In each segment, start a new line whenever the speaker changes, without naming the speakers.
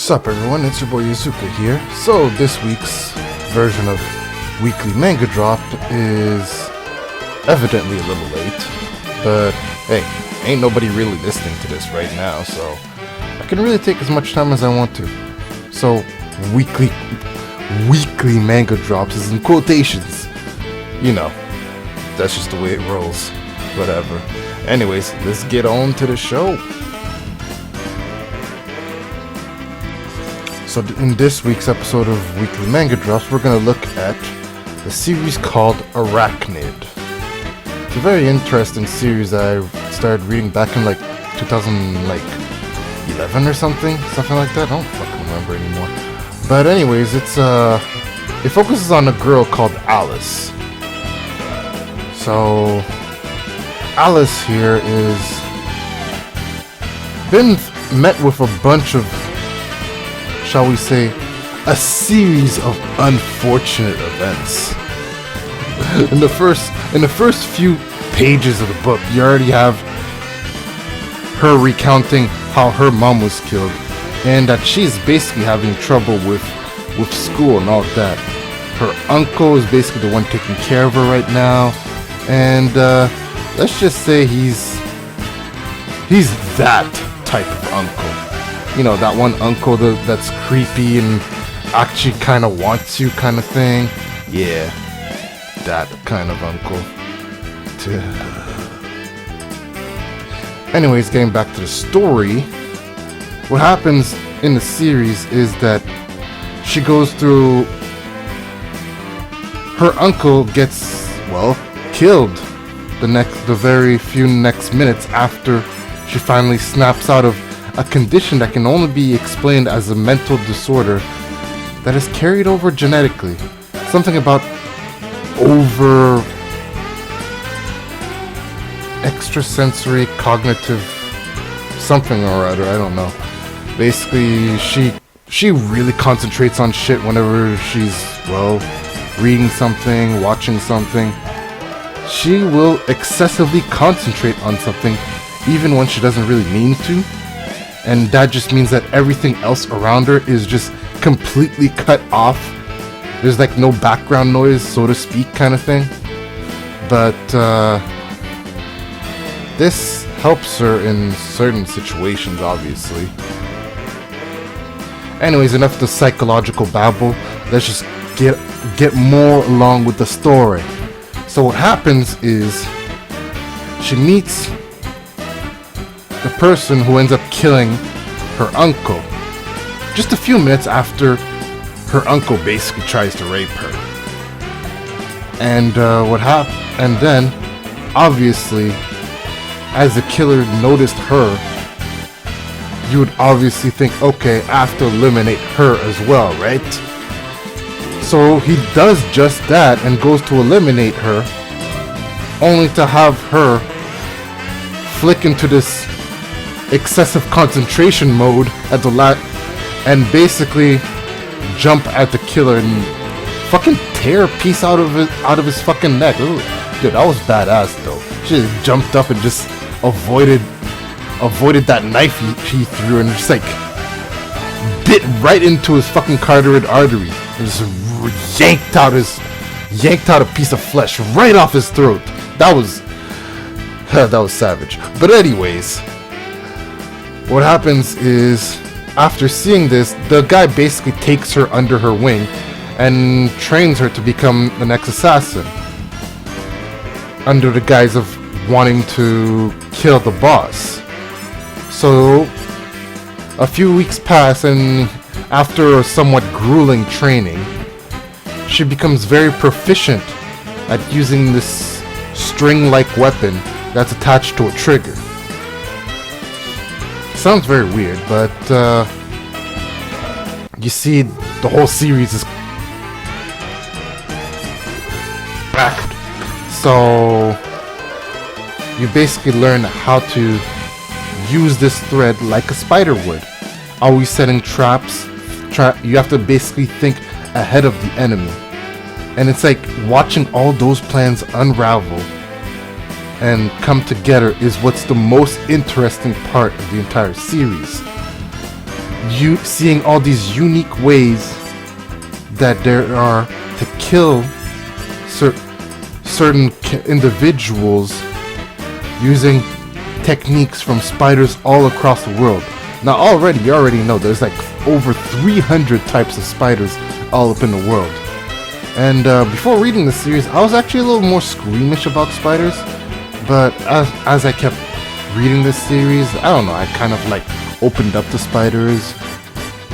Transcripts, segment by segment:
Sup everyone, it's your boy Yuzuka here. So this week's version of Weekly Manga Drop is evidently a little late, but hey, ain't nobody really listening to this right now, so I can really take as much time as I want to. So weekly Manga Drops is in quotations. You know, that's just the way it rolls. Whatever. Anyways, let's get on to the show. So in this week's episode of Weekly Manga Drops, we're going to look at the series called Arachnid. It's a very interesting series I started reading back in like 2011 or something like that. I don't fucking remember anymore. But anyways, it focuses on a girl called Alice. So Alice here is been met with a bunch of, shall we say, a series of unfortunate events. In the first few pages of the book, you already have her recounting how her mom was killed, and that she's basically having trouble with school and all that. Her uncle is basically the one taking care of her right now, and let's just say he's that type of uncle. You know, that one uncle that's creepy and actually kind of wants you kind of thing. Yeah, that kind of uncle. Anyways, getting back to the story, what happens in the series is that she goes through, her uncle gets, well, killed the very few next minutes after she finally snaps out of a condition that can only be explained as a mental disorder that is carried over genetically. Something about over extrasensory cognitive something or other, I don't know. Basically, she really concentrates on shit whenever she's, well, reading something, watching something. She will excessively concentrate on something even when she doesn't really mean to. And that just means that everything else around her is just completely cut off. There's like no background noise, so to speak, kind of thing. But this helps her in certain situations, obviously. Anyways, enough of the psychological babble. Let's just get more along with the story. So what happens is she meets the person who ends up killing her uncle just a few minutes after her uncle basically tries to rape her. And and then obviously, as the killer noticed her, you would obviously think, okay, I have to eliminate her as well, right? So he does just that and goes to eliminate her, only to have her flick into this excessive concentration mode at the and basically jump at the killer and fucking tear a piece out of his fucking neck. Ooh, dude, that was badass though. She just jumped up and just avoided that knife he threw and just like bit right into his fucking carotid artery and just yanked out a piece of flesh right off his throat. That was savage. But anyways, what happens is, after seeing this, the guy basically takes her under her wing and trains her to become the next assassin, under the guise of wanting to kill the boss. So a few weeks pass, and after a somewhat grueling training, she becomes very proficient at using this string-like weapon that's attached to a trigger. Sounds very weird, but you see, the whole series is back. So you basically learn how to use this thread like a spider would, always setting traps. You have to basically think ahead of the enemy, and it's like watching all those plans unravel and come together is what's the most interesting part of the entire series. you seeing all these unique ways that there are to kill certain individuals using techniques from spiders all across the world. Now you already know there's like over 300 types of spiders all up in the world. And before reading the series, I was actually a little more squeamish about spiders, but as I kept reading this series, I don't know, I kind of like opened up to spiders.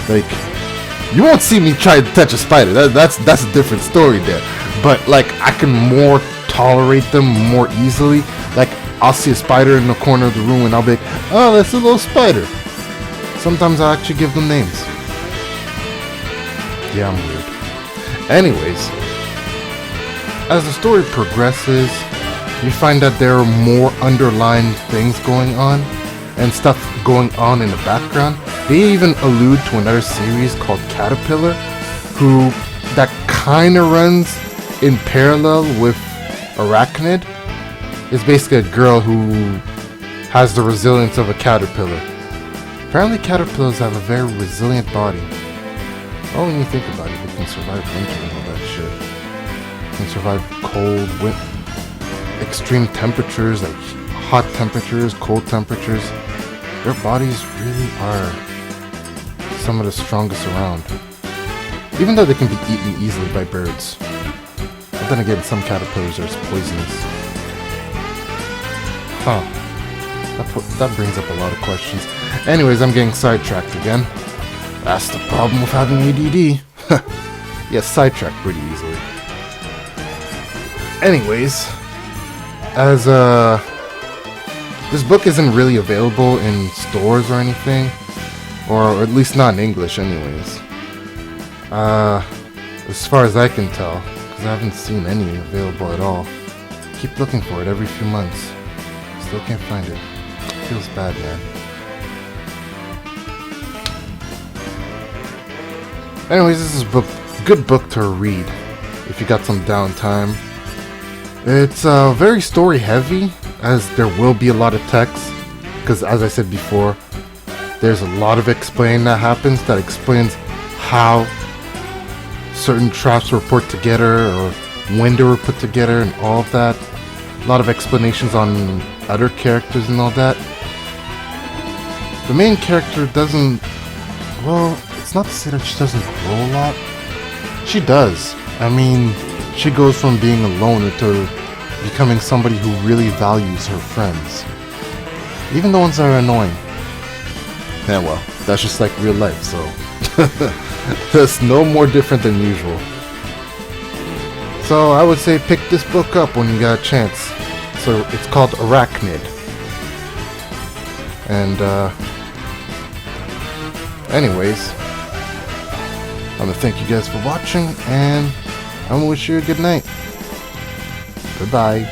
Like, you won't see me try to touch a spider, that's a different story there, but like I can more tolerate them more easily. Like, I'll see a spider in the corner of the room and I'll be like, oh, that's a little spider. Sometimes I actually give them names. Yeah, I'm weird. Anyways, as the story progresses, you find that there are more underlying things going on and stuff going on in the background. They even allude to another series called Caterpillar, that kind of runs in parallel with Arachnid. It's basically a girl who has the resilience of a caterpillar. Apparently caterpillars have a very resilient body. Oh, when you think about it, they can survive winter and all that shit. They can survive cold, extreme temperatures, like hot temperatures, cold temperatures. Their bodies really are some of the strongest around. Even though they can be eaten easily by birds. But then again, some caterpillars are poisonous. Huh. That brings up a lot of questions. Anyways, I'm getting sidetracked again. That's the problem with having ADD. Yeah, sidetracked pretty easily. Anyways, as this book isn't really available in stores or anything, or at least not in English anyways. As far as I can tell, because I haven't seen any available at all. Keep looking for it every few months. Still can't find it. Feels bad, man. Anyways, this is a good book to read if you got some downtime. It's very story heavy, as there will be a lot of text, because as I said before, there's a lot of explaining that happens that explains how certain traps were put together or when they were put together and all of that. A lot of explanations on other characters and all that. The main character doesn't, well, it's not to say that she doesn't grow a lot. She does. I mean, she goes from being a loner to becoming somebody who really values her friends. Even the ones that are annoying. Yeah, well, that's just like real life, so that's no more different than usual. So I would say pick this book up when you got a chance. So it's called Arachnid. And anyways, I want to thank you guys for watching, and I'm going to wish you a good night. Goodbye.